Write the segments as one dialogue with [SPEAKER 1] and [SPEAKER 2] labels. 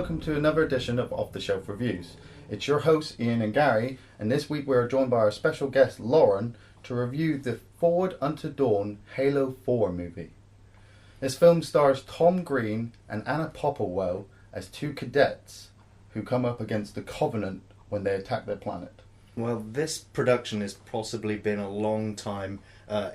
[SPEAKER 1] welcome to another edition of Off the Shelf Reviews. It's your hosts Ian and Gary, and this week we are joined by our special guest Loren to review the Forward Unto Dawn Halo 4 movie. This film stars Tom Green and Anna Popplewell as two cadets who come up against the Covenant when they attack their planet.
[SPEAKER 2] Well, this production has possibly been a long time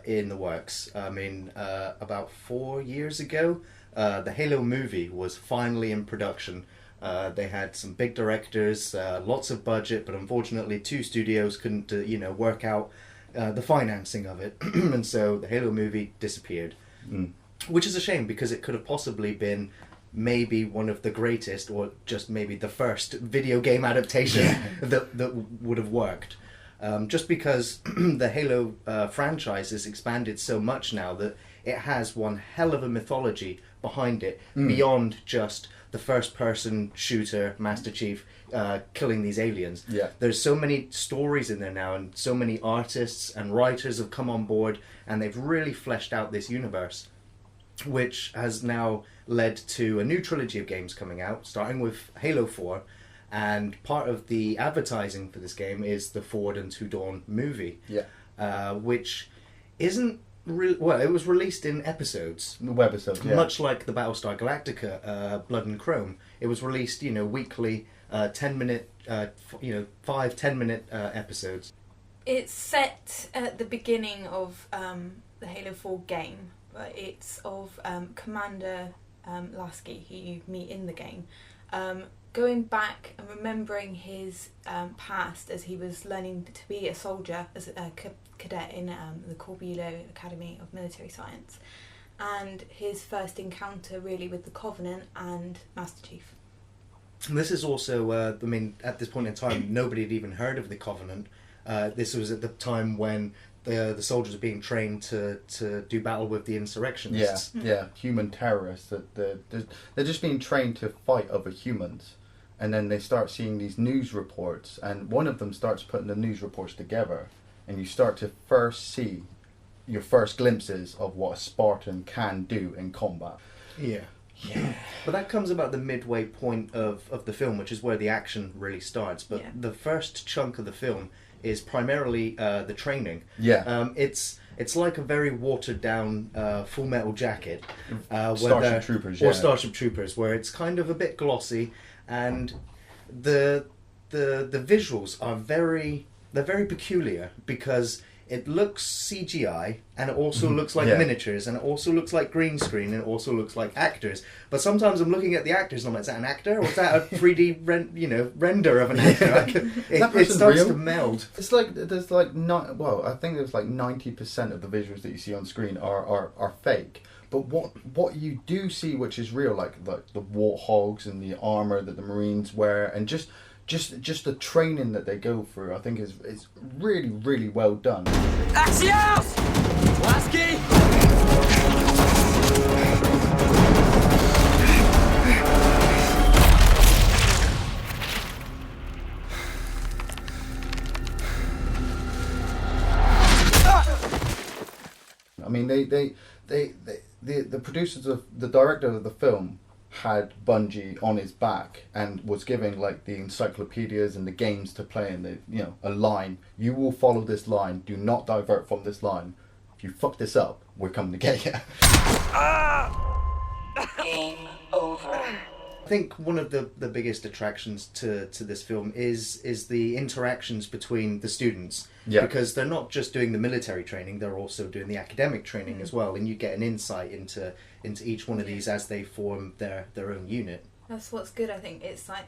[SPEAKER 2] in the works. About 4 years ago, the Halo movie was finally in production. They had some big directors, lots of budget, but unfortunately two studios couldn't, work out the financing of it. And so the Halo movie disappeared. Which is a shame, because it could have possibly been maybe one of the greatest, or just maybe the first video game adaptation that would have worked. Just because the Halo franchise has expanded so much now that it has one hell of a mythology behind it, beyond just the first-person shooter Master Chief killing these aliens.
[SPEAKER 1] Yeah.
[SPEAKER 2] There's so many stories in there now, and so many artists and writers have come on board, and they've really fleshed out this universe, which has now led to a new trilogy of games coming out, starting with Halo 4, and part of the advertising for this game is the Forward Unto Dawn movie, which isn't really... Well, it was released in episodes.
[SPEAKER 1] Webisodes, yeah.
[SPEAKER 2] Much like the Battlestar Galactica, Blood and Chrome. It was released, weekly, 10-minute, 5-10-minute episodes.
[SPEAKER 3] It's set at the beginning of the Halo 4 game. It's of Commander Lasky, who you meet in the game, going back and remembering his past as he was learning to be a soldier as a cadet in the Corbulo Academy of Military Science, and his first encounter really with the Covenant and Master Chief.
[SPEAKER 2] This is also, at this point in time, nobody had even heard of the Covenant. This was at the time when the soldiers are being trained to do battle with the insurrectionists.
[SPEAKER 1] Human terrorists. They're just being trained to fight other humans, and then they start seeing these news reports, and one of them starts putting the news reports together, and you start to first see your first glimpses of what a Spartan can do in combat.
[SPEAKER 2] Yeah. But that comes about the midway point of the film, which is where the action really starts. But the first chunk of the film is primarily the training. It's like a very watered down Full Metal Jacket,
[SPEAKER 1] Starship Troopers,
[SPEAKER 2] or Starship Troopers, where it's kind of a bit glossy, and the visuals are very peculiar, because it looks CGI, and it also looks like miniatures, and it also looks like green screen, and it also looks like actors. But sometimes I'm looking at the actors and I'm like, is that an actor? Or is that a 3D render of an actor? It starts
[SPEAKER 1] real?
[SPEAKER 2] to meld.
[SPEAKER 1] It's like, there's like, I think there's like 90% of the visuals that you see on screen are fake. But what you do see, which is real, like the warthogs and the armour that the Marines wear, and just the training that they go through, I think is really, really well done.
[SPEAKER 4] Axios! Lasky!
[SPEAKER 1] I mean, the producers of the director of the film had Bungie on his back and was giving like the encyclopedias and the games to play, and a line, you will follow this line, do not divert from this line. If you fuck this up, we're coming to get you.
[SPEAKER 5] Game over.
[SPEAKER 2] I think one of the biggest attractions to this film is the interactions between the students. Because they're not just doing the military training, they're also doing the academic training as well, and you get an insight into each one of these as they form their own unit.
[SPEAKER 3] That's what's good, I think. It's like,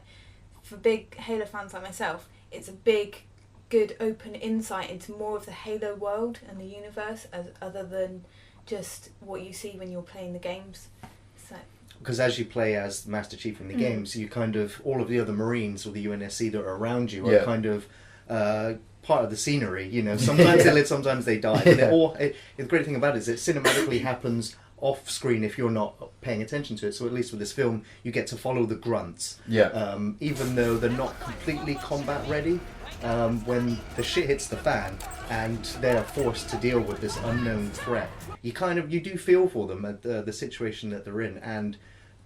[SPEAKER 3] for big Halo fans like myself, it's a big, good, open insight into more of the Halo world and the universe, other than just what you see when you're playing the games. So...
[SPEAKER 2] Because as you play as Master Chief in the games, you kind of, all of the other Marines or the UNSC that are around you are kind of part of the scenery. Sometimes they live, sometimes they die. But the great thing about it is it cinematically happens off screen if you're not paying attention to it. So at least with this film, you get to follow the grunts. Even though they're not completely combat ready, when the shit hits the fan and they're forced to deal with this unknown threat, you do feel for them at the situation that they're in, and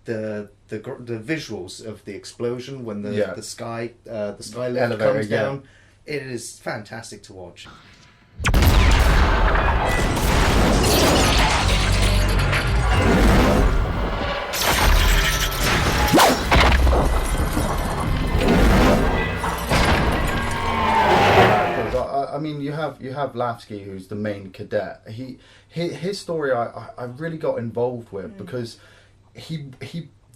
[SPEAKER 2] the visuals of the explosion when the
[SPEAKER 1] Yeah.
[SPEAKER 2] the sky lift
[SPEAKER 1] Elevator,
[SPEAKER 2] comes
[SPEAKER 1] yeah.
[SPEAKER 2] down. It is fantastic to watch.
[SPEAKER 1] I mean, you have Lavsky, who's the main cadet. His story I really got involved with because he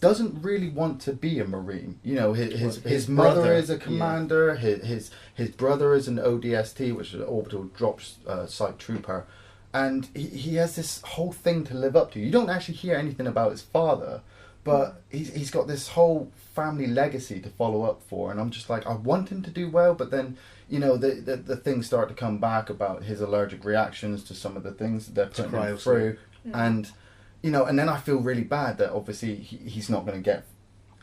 [SPEAKER 1] doesn't really want to be a Marine. You know, his mother
[SPEAKER 2] brother,
[SPEAKER 1] is a commander. Yeah. His brother is an ODST, which is an orbital drop site trooper, and he has this whole thing to live up to. You don't actually hear anything about his father, but he's got this whole family legacy to follow up for, and I'm just like, I want him to do well, but then, you know, the things start to come back about his allergic reactions to some of the things that they're putting him through, and you know, and then I feel really bad that obviously he's not going to get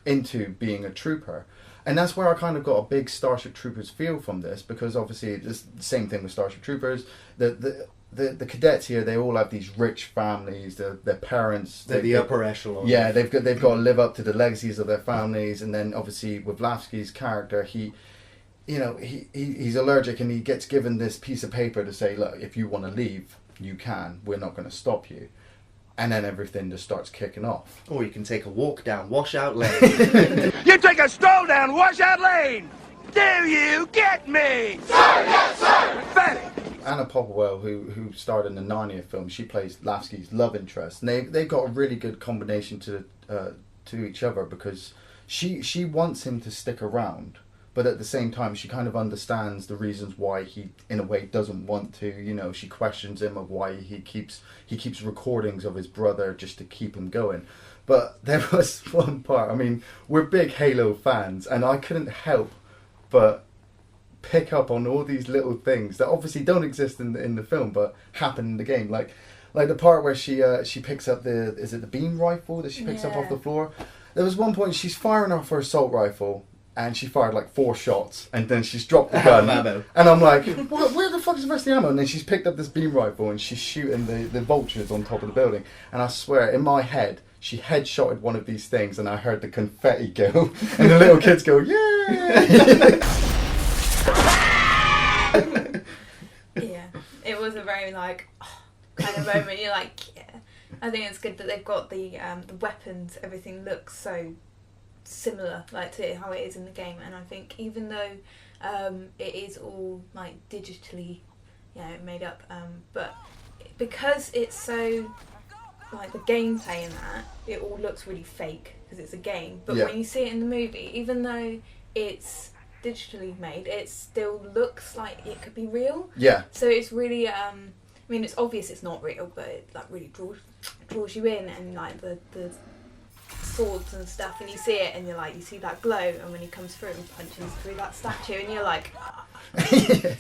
[SPEAKER 1] into being a trooper, and that's where I kind of got a big Starship Troopers feel from this, because obviously it's the same thing with Starship Troopers. The cadets here, they all have these rich families. Their parents,
[SPEAKER 2] They're the upper echelon.
[SPEAKER 1] Yeah, they've got to live up to the legacies of their families, and then obviously with Lavsky's character, he's allergic, and he gets given this piece of paper to say, look, if you want to leave, you can. We're not going to stop you. And then everything just starts kicking off.
[SPEAKER 2] Or you can take a walk down Washout Lane.
[SPEAKER 4] You take a stroll down Washout Lane! Do you get me? Sir, yes, sir! Emphatic!
[SPEAKER 1] Anna Popplewell, who starred in the Narnia film, she plays Lavsky's love interest. And they've got a really good combination to each other, because she wants him to stick around, but at the same time she kind of understands the reasons why he in a way doesn't want to. You know, she questions him of why he keeps recordings of his brother just to keep him going. But there was one part, I mean, we're big Halo fans, and I couldn't help but pick up on all these little things that obviously don't exist in the film but happen in the game, like the part where she picks up the beam rifle that she picks up off the floor. There was one point she's firing off her assault rifle, and she fired like 4 shots, and then she's dropped the gun. And I'm like, where the fuck is the rest of the ammo? And then she's picked up this beam rifle, and she's shooting the vultures on top of the building. And I swear, in my head, she headshotted one of these things, and I heard the confetti go, and the little kids go, yeah!
[SPEAKER 3] Yeah, it was a very kind of moment. You're like, yeah. I think it's good that they've got the weapons. Everything looks so similar, like to how it is in the game. And I think even though it is all like digitally, made up, but because it's so like the gameplay in that, it all looks really fake because it's a game. But when you see it in the movie, even though it's digitally made, it still looks like it could be real.
[SPEAKER 1] Yeah.
[SPEAKER 3] So it's really, I mean, it's obvious it's not real, but it like really draws you in, and like the swords and stuff, and you see it, and you're like, you see that glow, and when he comes through and punches through that statue, and you're like,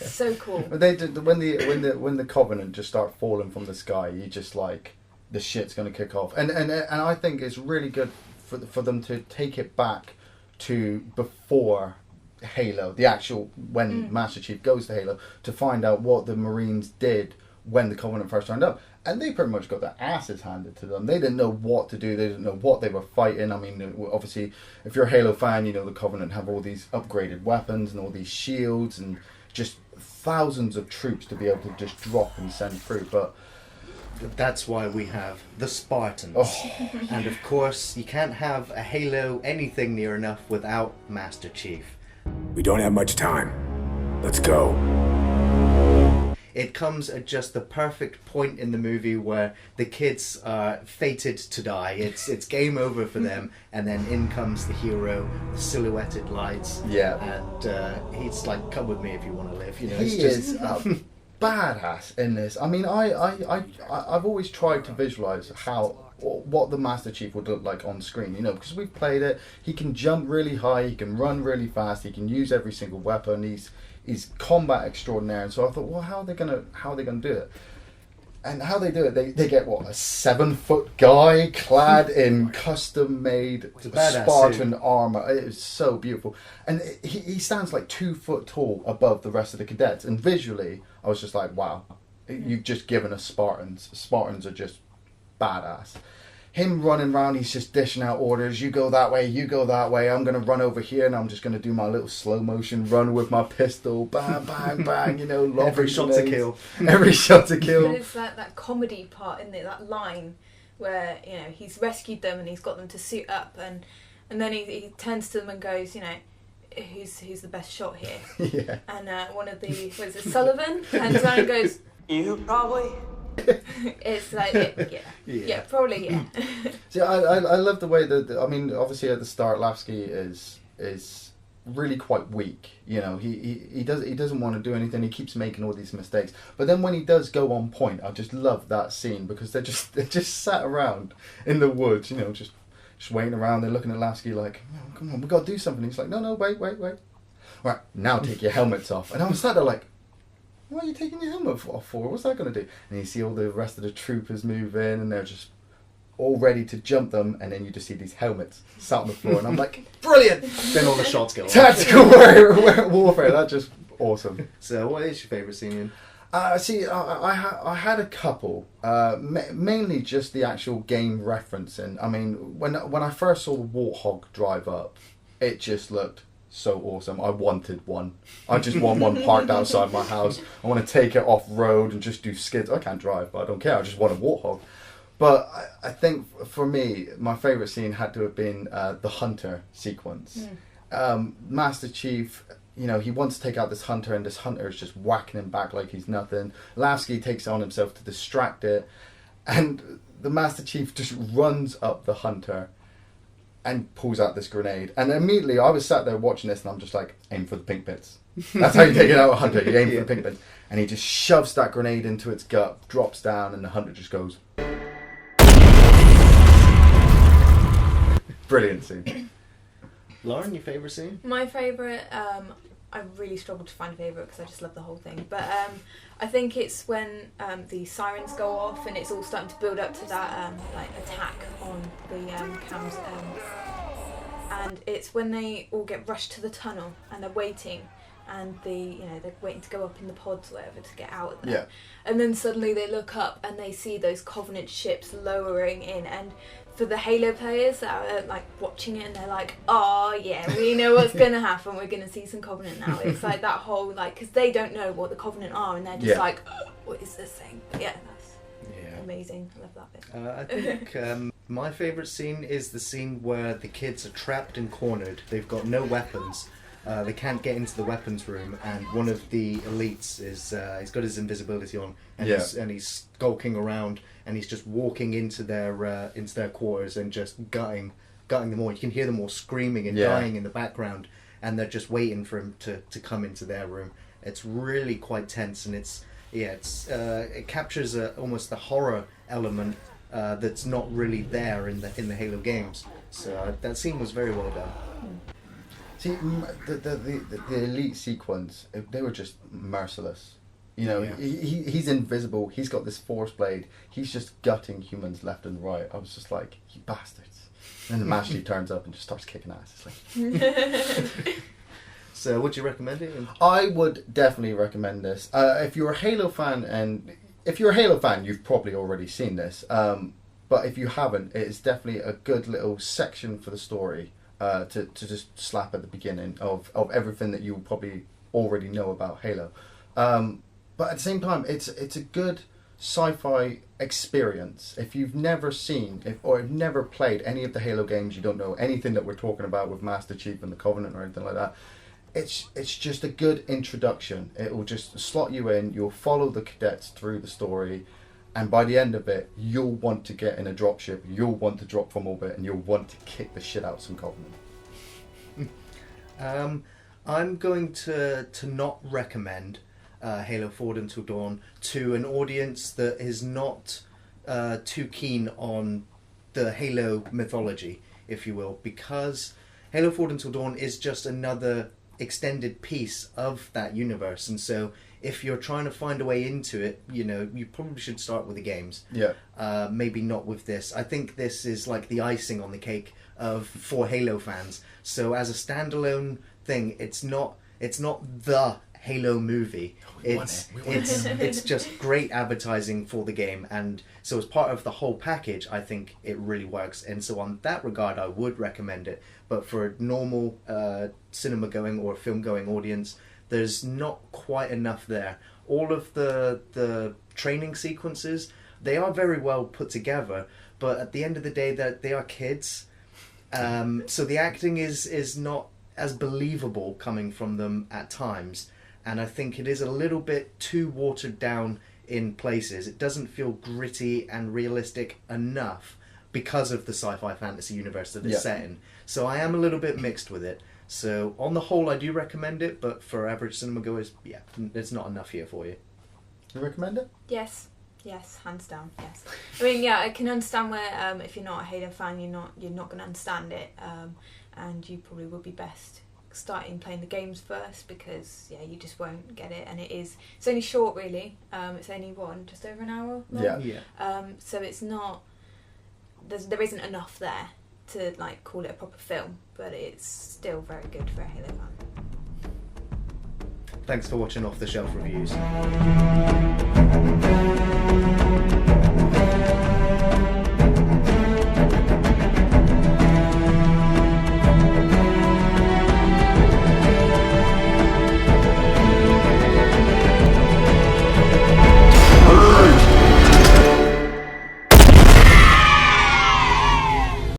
[SPEAKER 3] so cool.
[SPEAKER 1] But they did, when the Covenant just start falling from the sky, you just like, the shit's gonna kick off, and I think it's really good for them to take it back to before Halo, the actual when Master Chief goes to Halo, to find out what the Marines did when the Covenant first turned up, and they pretty much got their asses handed to them. They didn't know what to do. They didn't know what they were fighting. I mean, obviously, if you're a Halo fan, you know the Covenant have all these upgraded weapons and all these shields and just thousands of troops to be able to just drop and send through. But
[SPEAKER 2] that's why we have the Spartans.
[SPEAKER 1] Oh.
[SPEAKER 2] And of course, you can't have a Halo anything near enough without Master Chief.
[SPEAKER 6] We don't have much time. Let's go.
[SPEAKER 2] It comes at just the perfect point in the movie where the kids are fated to die. It's game over for them, and then in comes the hero, the silhouetted lights.
[SPEAKER 1] Yeah.
[SPEAKER 2] And he's like, "Come with me if you want to live." You know,
[SPEAKER 1] he is a badass in this. I mean, I've always tried to visualize what the Master Chief would look like on screen, you know, because we've played it. He can jump really high, he can run really fast, he can use every single weapon. He's combat extraordinaire. And so I thought, well, how are they gonna do it? And how they do it, they get what, a 7-foot guy clad in custom made Spartan armor. It is so beautiful, and he stands like 2 foot tall above the rest of the cadets. And visually, I was just like, wow, you've just given us Spartans. Spartans are just badass. him running around, he's just dishing out orders. You go that way, you go that way. I'm going to run over here and I'm just going to do my little slow motion run with my pistol. Bang, bang, bang,
[SPEAKER 2] Every shot to kill.
[SPEAKER 1] Every shot to kill.
[SPEAKER 3] But it's that comedy part, isn't it? That line where, he's rescued them and he's got them to suit up and then he turns to them and goes, who's the best shot here?
[SPEAKER 1] Yeah.
[SPEAKER 3] And one of the, Sullivan? And Sullivan goes,
[SPEAKER 4] You probably.
[SPEAKER 3] it's like, yeah, probably, yeah.
[SPEAKER 1] See, I love the way that, obviously at the start, Lasky is really quite weak. He doesn't want to do anything. He keeps making all these mistakes. But then when he does go on point, I just love that scene because they're just sat around in the woods, just waiting around. They're looking at Lasky like, oh, come on, we've got to do something. He's like, no, wait. Right, now take your helmets off. And I was sat there like, what are you taking your helmet off for? What's that going to do? And you see all the rest of the troopers move in and they're just all ready to jump them. And then you just see these helmets sat on the floor. And I'm like, brilliant!
[SPEAKER 2] Then all the shots go off.
[SPEAKER 1] Tactical warfare. That's just awesome.
[SPEAKER 2] So what is your favourite scene, Ian?
[SPEAKER 1] I had a couple, mainly just the actual game referencing. I mean, when I first saw the Warthog drive up, it just looked so awesome. I wanted one. I just want one parked outside my house. I want to take it off road and just do skids. I can't drive, but I don't care. I just want a Warthog. But I think for me, my favourite scene had to have been the hunter sequence. Master Chief, he wants to take out this hunter and this hunter is just whacking him back like he's nothing. Lasky takes it on himself to distract it. And the Master Chief just runs up the hunter and pulls out this grenade. And immediately I was sat there watching this and I'm just like, aim for the pink bits. That's how you take it out of a hunter. You aim for the pink bits. And he just shoves that grenade into its gut, drops down, and the hunter just goes. Brilliant scene.
[SPEAKER 2] Loren, your favourite scene?
[SPEAKER 3] My favourite, I really struggled to find a favourite because I just love the whole thing. But I think it's when the sirens go off and it's all starting to build up to that attack on the Cam's and it's when they all get rushed to the tunnel and they're waiting and they're waiting to go up in the pods or whatever to get out of there.
[SPEAKER 1] Yeah.
[SPEAKER 3] And then suddenly they look up and they see those Covenant ships lowering in, and for the Halo players that are watching it and they're like, oh yeah, we know what's going to happen, we're going to see some Covenant now. It's like that whole, because they don't know what the Covenant are and they're just like, oh, what is this thing? But yeah, that's amazing. I love that bit.
[SPEAKER 2] I think my favourite scene is the scene where the kids are trapped and cornered. They've got no weapons. They can't get into the weapons room, and one of the elites is he's got his invisibility on, and he's skulking around, and he's just walking into their quarters and just gutting them all. You can hear them all screaming and dying in the background, and they're just waiting for him to come into their room. It's really quite tense, and it captures almost the horror element that's not really there in the Halo games. So that scene was very well done.
[SPEAKER 1] See, the elite sequence, they were just merciless. He's invisible, he's got this force blade, he's just gutting humans left and right. I was just like, you bastards. And then Master Chief turns up and just starts kicking ass. It's like...
[SPEAKER 2] So would you recommend it?
[SPEAKER 1] I would definitely recommend this. If you're a Halo fan, you've probably already seen this. But if you haven't, it's definitely a good little section for the story. To just slap at the beginning of everything that you probably already know about Halo. But at the same time, it's a good sci-fi experience. If you've never seen or have never played any of the Halo games, you don't know anything that we're talking about with Master Chief and the Covenant or anything like that. It's just a good introduction. It will just slot you in. You'll follow the cadets through the story. And by the end of it, you'll want to get in a dropship, you'll want to drop from orbit, and you'll want to kick the shit out of some Covenant.
[SPEAKER 2] I'm going to not recommend Halo Forward Until Dawn to an audience that is not too keen on the Halo mythology, if you will, because Halo Forward Until Dawn is just another extended piece of that universe, and so if you're trying to find a way into it, you probably should start with the games. Yeah. Maybe not with this. I think this is like the icing on the cake for Halo fans. So as a standalone thing, it's not the Halo movie. It's just great advertising for the game, and so as part of the whole package, I think it really works. And so on that regard, I would recommend it. But for a normal cinema going or film going audience, there's not quite enough there. All of the training sequences, they are very well put together, but at the end of the day, they are kids. So the acting is not as believable coming from them at times. And I think it is a little bit too watered down in places. It doesn't feel gritty and realistic enough because of the sci-fi fantasy universe that it's set in. So I am a little bit mixed with it. So on the whole, I do recommend it, but for average cinema goers, there's not enough here for you.
[SPEAKER 1] You recommend it?
[SPEAKER 3] Yes, hands down, yes. I mean, I can understand where if you're not a Halo fan, you're not going to understand it, and you probably would be best starting playing the games first, because you just won't get it. And it's only short, really. It's only just over an hour long. So it's not, there isn't enough there to like call it a proper film, but it's still very good for a Halo fan.
[SPEAKER 2] Thanks for watching Off the Shelf Reviews.